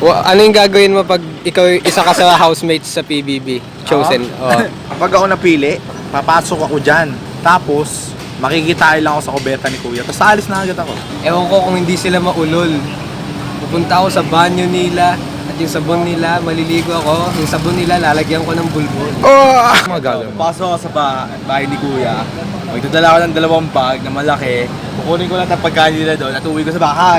Ano yung gagawin mo pag ikaw isa ka sa housemates sa PBB? Chosen. Pag ako napili, papasok ako dyan. Tapos, makikitain lang ako sa kubeta ni kuya. Tapos alis na agad ako. Ewan ko kung hindi sila maulol. Pupunta ako sa banyo nila at yung sabon nila, maliligo ako. Yung sabon nila, lalagyan ko ng bulbul. Mga gagawin mo. Pasok ako sa bahay ni kuya. Magdadala ako ng 2 bag na malaki. Kukunin ko lang ang pagkain nila doon at uwi ko sa bahay.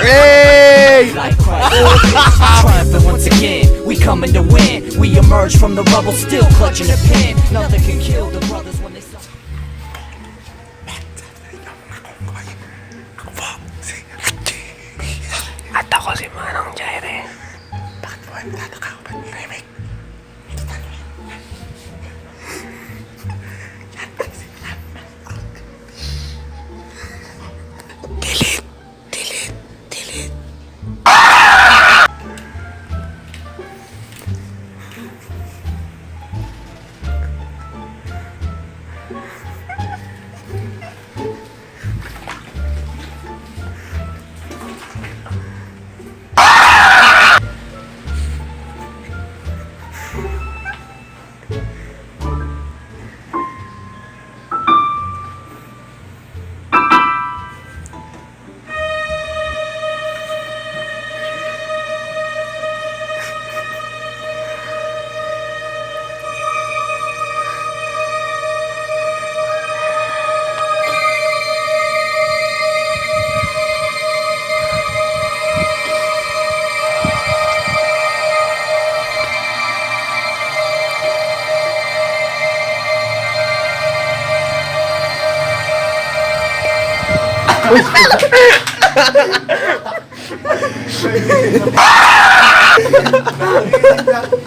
Hey! Triumphant once again, we coming to win. We emerge from the rubble, still clutching the pen. Nothing can kill the brothers when they stop. At ako si Manong Jireh. Bakit po ang tatakakapan ni Remik?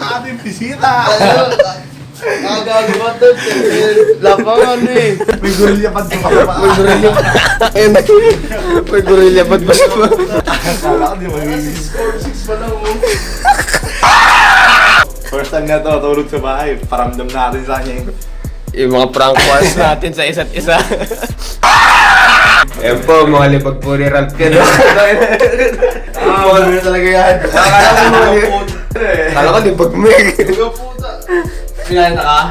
Ating bisita! Nagagawa doon. Lapangan eh. May gorilla pa sa kapapa. May gorilla pa ba siya ba? Akala ko di magiging. Score 6 pa lang mo. First time na to, tulog sa bahay. Paramdam natin sa kanya Yung mga prank wars natin sa isa't isa. Ayan po, mga lipagpuri rap ka na. Ano talaga yan? Kala ko lipagmig. puta. Pinanta ka?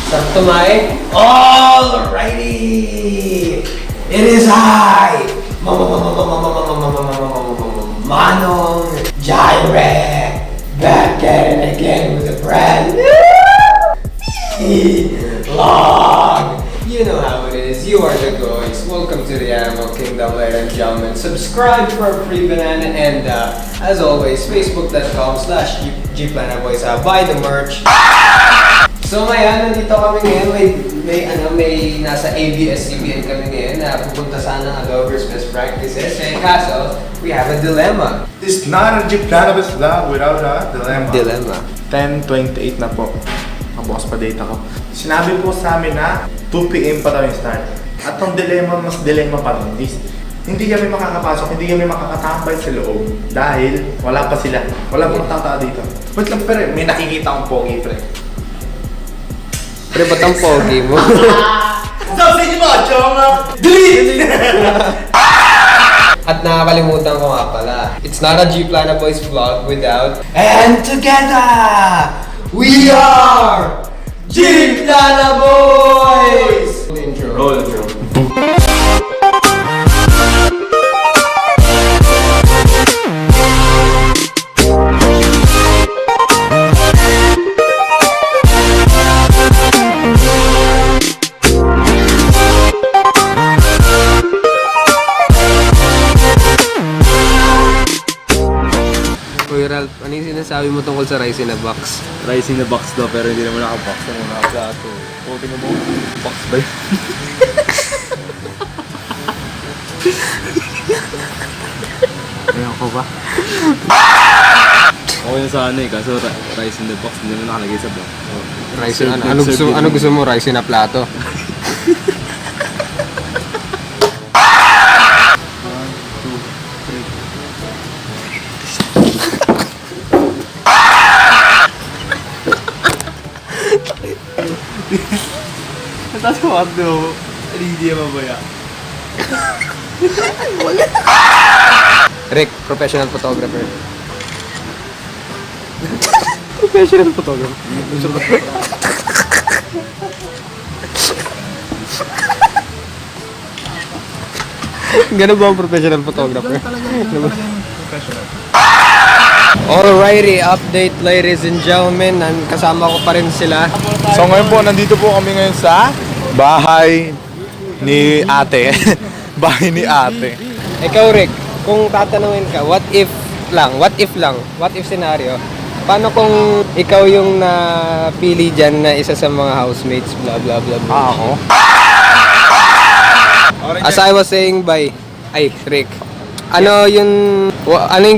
Sakto, Mae. Alrighty! It is I! Manong, Jireh, back at it again with a brand new vlog. You know how it is. You are the goys. Welcome to the Animal Kingdom, ladies and gentlemen. Subscribe for a free banana, and as always, facebook.com/gplanaboys. Buy the merch. So ngayon, nandito kami ngayon, may nasa ABS-CBN kami ngayon na pupunta sana ang Adover's Best Practices. Kaso, we have a dilemma. It's not a Jeep Cannabis vlog without a dilemma. Dilemma. 10:28 na po. Mabukas pa date ako. Sinabi po sa amin na 2 PM pa daw yung start. At ang dilemma, mas dilemma pa rin. Hindi kami makakapasok, hindi kami makakatambay sa loob. Dahil wala pa sila. Wala pang tata dito. Wait lang, pero may nakikita akong pogi, pre. Pre, ba't ang pogi mo? Sausage mo, choma! Delete! At nakakalimutan ko nga pala, it's not a G-Plana Boys vlog without... And together, we are G-Plana Boys! Intro. Roll intro. Kuya Ralph, ano yung sinasabi mo tungkol sa rice in a box? Rice in the box daw pero hindi naman naka-box na muna ako sa ato. O, tingnan mo. Box ba yun? Ayaw ko ba? Okay na sa ano eh, kaso rice in the box hindi naman nakalagay sa box. Rice in ano gusto mo? Rice in a plato? Natatawa ko. Hindi naman ba yan? Rick, professional photographer. Professional photographer. Ganun ba ang professional photographer? Alrighty, update ladies and gentlemen. Kasama ko pa rin sila. So ngayon po, nandito po kami ngayon sa bahay ni ate. Bahay ni ate. Ikaw Rick, kung tatanungin ka, what if scenario, paano kung ikaw yung napili dyan na isa sa mga housemates, blah blah blah blah. Ako? As I was saying Rick, ano yung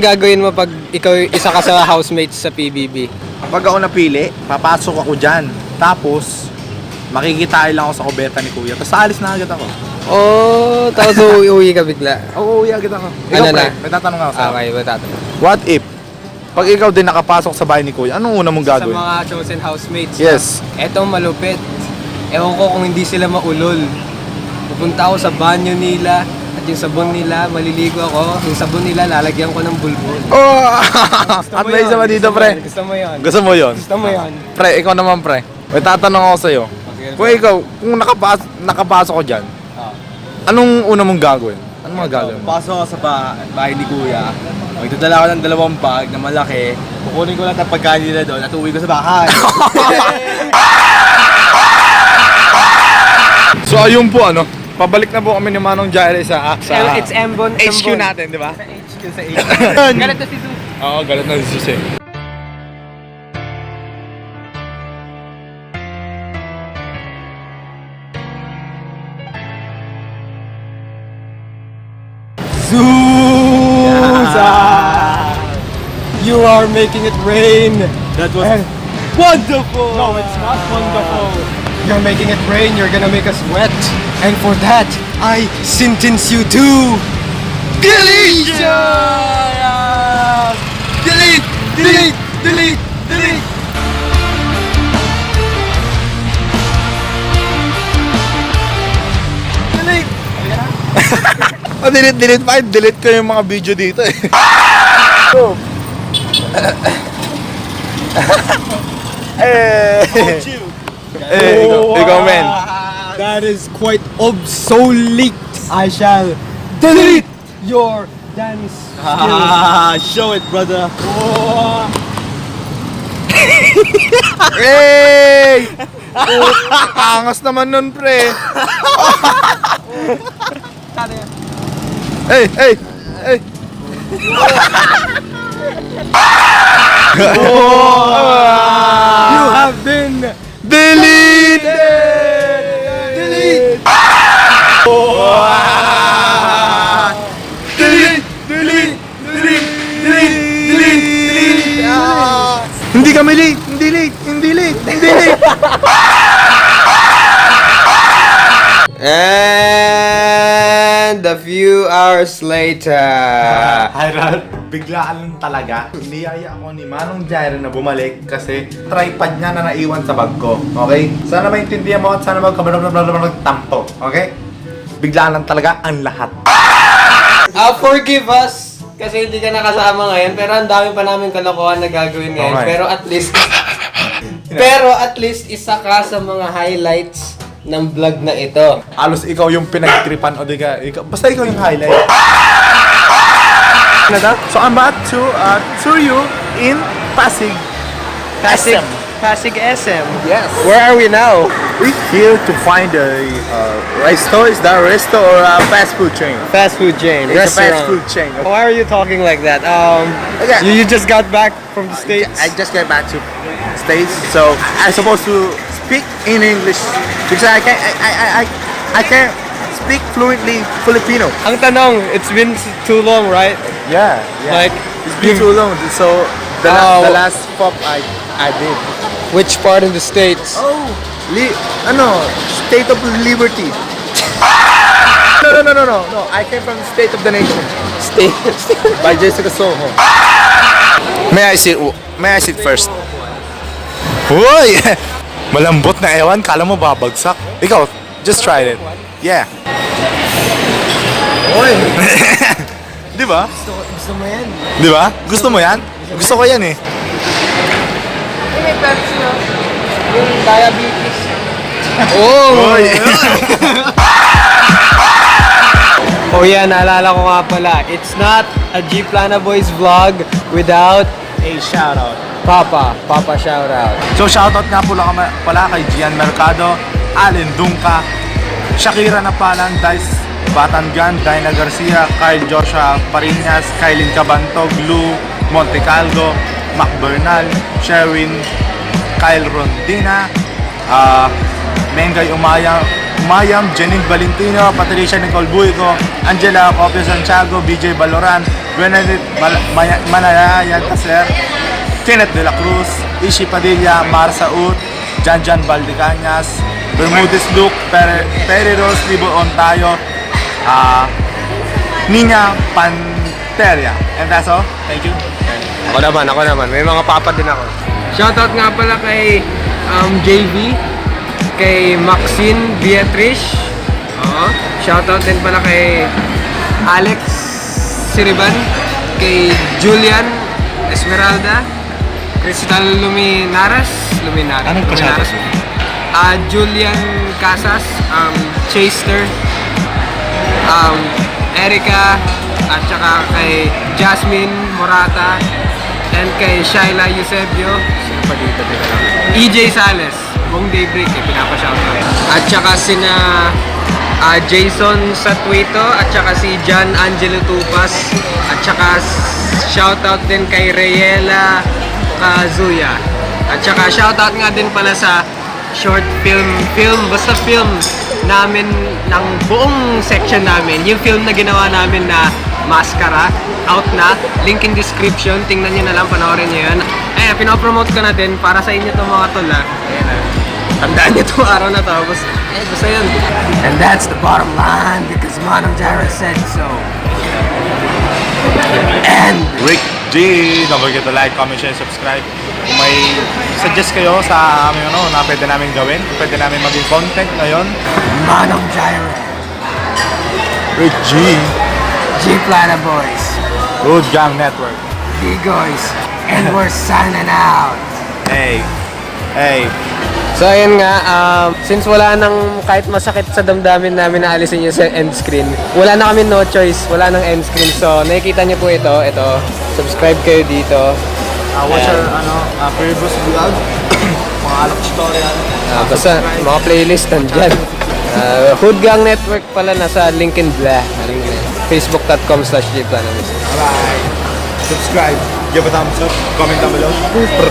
gagawin mo pag ikaw isa ka sa housemates sa PBB? Pag ako napili, papasok ako dyan. Tapos, makikitain lang ako sa kubeta ni kuya. Tapos alis na agad ako. Oh, tapos uuwi ka bigla. Oo, uwi agad ako. Ikaw, Ano pre, na? may tatanong ako sa'yo. Okay, matatanong. What if, pag ikaw din nakapasok sa bahay ni kuya, anong una mong Sa gagawin? mga chosen housemates. Yes. Eto malupit. Ewan ko kung hindi sila maulol. Pupunta ako sa banyo nila at yung sabon nila, maliligo ako. Yung sabon nila, lalagyan ko ng bulbul. Oh! At may isa pa dito, pre. Gusto mo yun? Gusto mo yun? Gusto mo yun? Pre, ikaw naman, pre. May tatanong ako sa'yo. Okay. Kung ikaw, kung nakapasok ko dyan, anong una mong gagawin? Anong mga gagawin mo? Pasok ako sa bahay ni Kuya. Magdadala ko ng 2 bag na malaki. Kukunin ko lang ang pagkain nila doon at uwi ko sa bahay. So ayun po pabalik na po kami ni Manong Jireh sa It's Ambon. HQ natin, di ba? Sa HQ, sa HQ. Galit na si Sus. Oo, galit na si Jose. You are making it rain. That was Wonderful. No, it's not wonderful. You're making it rain. You're gonna make us wet. And for that, I sentence you to deletion. Delete. Delete. Delete. Delete. Delete pa. Delete ko yung mga video dito eh. Ikaw, men. That is quite obsolete. I shall delete your dance skills. Show it, brother. Hey! Angas naman nun, pre. Hey! You have been deleted! delete. Hindi kami late! Hindi late! And a few hours later. Biglaan lang talaga. Niyaya ako ni Manong Jireh na bumalik kasi tripod niya na naiwan sa bag ko. Okay? Sana maintindihan mo at sana magtampo. Okay? Biglaan lang talaga ang lahat. Forgive us kasi hindi ka nakasama ngayon pero ang dami pa namin kalokohan na gagawin ngayon. Okay. Pero at least isa ka sa mga highlights ng vlog na ito. Halos ikaw yung pinagtripan o di ka, basta ikaw yung highlight. So I'm about to tour you in Pasig. Pasig SM. Yes. Where are we now? We're here to find a resto. Is that a resto or a fast food chain? Fast food chain. It's a fast Restaurant. food chain. Why are you talking like that? Okay. You just got back from the States. I just got back to States, so I'm supposed to speak in English because I can't speak fluently Filipino. Ang tanong, it's been too long, right? Yeah. Like, It's been too long. So the last pop I did. which part in the States? Oh, State of Liberty. No. I came from the State of the Nation. Stay. By Jessica Soho. May I sit first? Uy! Malambot na ewan, kala mo babagsak. Ikaw, just try it. Yeah. Oy! Di ba? Gusto mo yan? Di ba? Gusto mo yan? Gusto ko yan eh. May Pepsi no? Yung diabetes. Oh! Uy! Oh yeah, naalala ko nga pala. It's not a G Plana Boys vlog without A shoutout. Papa shoutout. So shoutout nga pala kay Gian Mercado, Allen Dungka, Shakira Napalan, Dice Batangan, Dinah Garcia, Kyle Joshua Parinas, Kylin Cabantog, Lou Montecaldo, Mac Bernal, Sherwin, Kyle Rondina, Mengay Umayam, Janine Valentino, Patricia Nicole Buico, Angela Copio Santiago, BJ Baloran, Benedict Manayayag Taser, Kenneth De La Cruz, Ishi Padilla, Marsa Ut, Janjan Valdecañas, Bermudez Luke, Peri Rose, Libo Ontayo, Nina Panteria. And that's all. Thank you. Ako naman. May mga papa din ako. Shoutout nga pala kay JV, kay Maxine Beatrice. Shoutout din pala kay Alex Siriban, kay Julian Esmeralda, Crystal Luminares. Anong pa-shoutout? Julian Casas, Chester, Erica, at saka kay Jasmine Morata, and kay Shaila Eusebio. Sino pa dito? EJ Sales, buong daybreak pinapa-shoutout. At saka sina Jason Satuito, at saka si John Angelo Tupas, at saka shoutout din kay Rayela Kazuya. At saka shoutout nga din pala sa short basta film namin ng buong section namin. Yung film na ginawa namin na Maskara, out na. Link in description. Tingnan nyo na lang, panoorin nyo yun. Ayan, pinopromote ko na din para sa inyo itong mga tula. Ayan na. Tandaan nyo itong araw na to. Basta yun. And that's the bottom line because Manong Jireh said so. And Rick G. Don't forget to like, comment, share, subscribe. Kung may suggest kayo sa amin na pwede namin gawin, pwede namin maging content ngayon. Manong Jireh, Rick G. G Plana Boys, Good Gang Network. Bigoys, and we're signing out. Hey. So ayun nga, since wala nang kahit masakit sa damdamin namin na alisin yung sa end screen, wala na kami no choice, wala nang end screen. So nakikita niyo po ito, subscribe kayo dito. Watch our previous vlog. Mga alok story. Basta mga playlist nandyan. Hood Gang Network pala nasa link in blah. Facebook.com/jplanamis. Alright. Subscribe. Give a thumbs up. Comment down below. Super.